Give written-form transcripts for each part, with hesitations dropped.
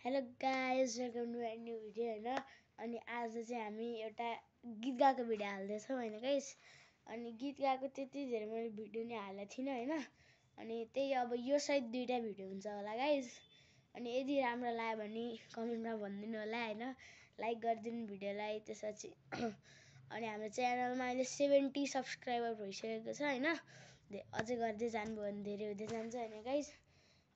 Hello guys, welcome to my new video हैन। अनि आज चाहिँ हामी एउटा गीत गाएको भिडियो हाल्दैछौँ हैन गाइस। अनि गीत गाएको त्यति धेरै मैले भिडियो नि हालेको थिइनँ हैन। अनि त्यही अब यो सहित दुईटा भिडियो हुन्छ होला गाइस। अनि यदि राम्रो लाग्यो भने कमेन्टमा भनिदिनु होला हैन, लाइक गरिदिनु भिडियोलाई। त्यसपछि अनि हाम्रो च्यानलमा अहिले 70 सब्स्क्राइबर भइसकेको छ हैन। अझै गर्दै जानुभयो भने धेरै हुँदै जान्छ हैन गाइस।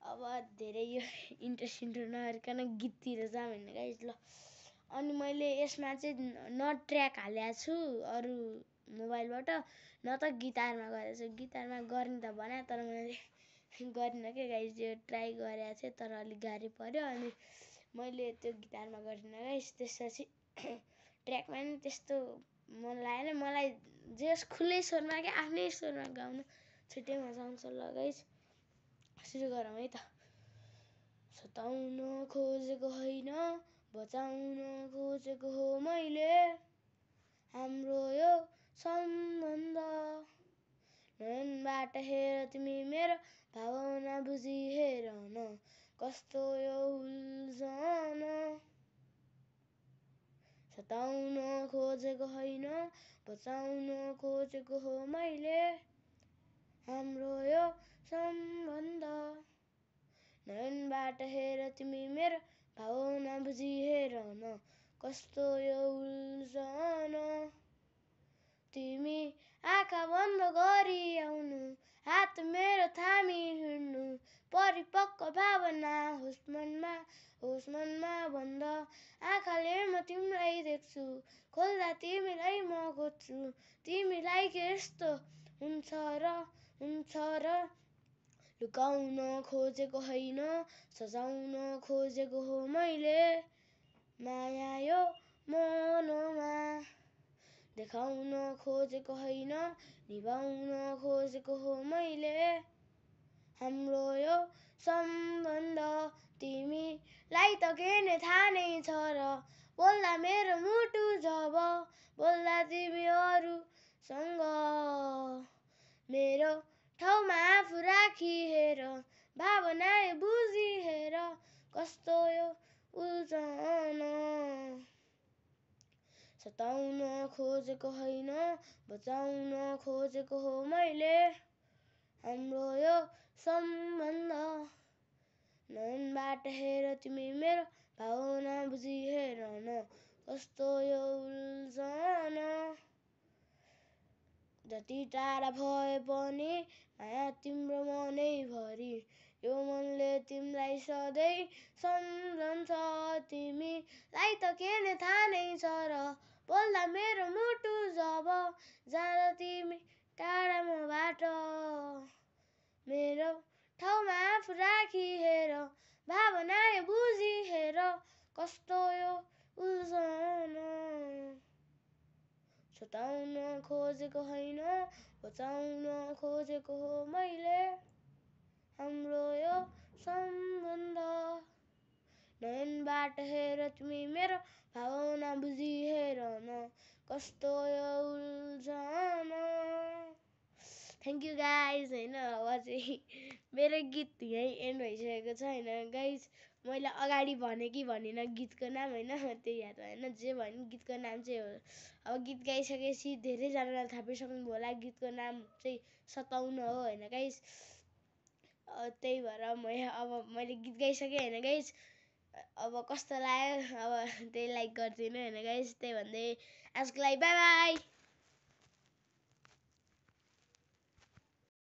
अब धेरै यो इन्ट्रेस्ट नगरिकन गीततिर जाऊँ हैन गाइस ल। अनि मैले यसमा चाहिँ न ट्र्याक हालेको छु अरू मोबाइलबाट, न त गिटारमा गरेको छु। गिटारमा गर्ने त भने तर मैले गरिनँ के गाइस। यो ट्राई गरेको थिएँ तर अलिक गाह्रो पर्यो। अनि मैले त्यो गिटारमा गरिनँ गाइस। त्यसपछि ट्र्याकमा नि त्यस्तो मन लागेन मलाई। जस खुल्लै स्वरमा क्या आफ्नै स्वरमा गाउनु छिट्टै मजा आउँछ। ल गाइस सुरु गरौँ है त। सताउन खोजेको होइन, बचाउन खोजेको हो मैले हाम्रो यो सम्बन्ध। नयनबाट हेर तिमी मेरो भावना बुझी हेर न, कस्तो यो उल्झन। सताउन खोजेको होइन, बचाउन खोजेको हो मैले हाम्रो यो सम्बन्ध। नयनबाट हेर तिमी मेरो भावना बुझी हेर न, कस्तो यो उल्झन। तिमी आँखा बन्द गरी आउनु, हात मेरो थामी हिँड्नु, परिपक्व भावना होस् मनमा बन्द। आँखाले म तिमीलाई देख्छु, खोल्दा तिमीलाई म खोज्छु। तिमीलाई के यस्तो हुन्छ र लुकाउन खोजेको होइन, सजाउन खोजेको हो मैले माया यो मनमा। देखाउन खोजेको होइन, निभाउन खोजेको हो मैले हाम्रो यो सम्बन्ध। तिमीलाई त के नै थाहा नै छ र, बोल्दा मेरो मुटु जब बोल्दा तिमी अरूसँग। मेरो ठाउँमा आफू राखी हेर, भावना बुझी हेर, कस्तो यो उल्झन। सताउन खोजेको होइन, बचाउन खोजेको हो मैले हाम्रो यो सम्बन्ध। नयनबाट हेर तिमी मेरो भावना बुझी हेर न, कस्तो यो उल्झन। जति टाढा भए पनि माया तिम्रो मनैभरि, यो मनले तिमीलाई सधैँ सम्झन्छ। तिमीलाई त के नै थाहा नै छ र, बोल्दा मेरो मुटु जब जाँदा तिमी टाढा मबाट। मेरो ठाउँमा आफू राखी हेर, भावना बुझी हेर, कस्तो यो उल्झन। सताउन खोजेको होइन, बचाउन खोजेको हो मैले हाम्रो यो सम्बन्ध। नयनबाट हेर तिमी मेरो भावना बुझी हेर न, कस्तो यो उल्झन। थ्याङ्क यू गाइज होइन। अब चाहिँ मेरो गीत यहीँ एन्ड भइसकेको छ होइन गाइज। मैले अगाडि भने कि भनिनँ गीतको नाम होइन, त्यही याद भएन। जे भने गीतको नाम चाहिँ हो। अब गीत गाइसकेपछि धेरैजनालाई थाहा पाइसक्नु होला गीतको नाम चाहिँ सताउन हो होइन गाइज। त्यही भएर अब मैले गीत गाइसकेँ होइन गाइज। अब कस्तो लाग्यो अब त्यही लाइक गरिदिनु होइन गाइज। त्यही भन्दै आजको लागि बाई बाई।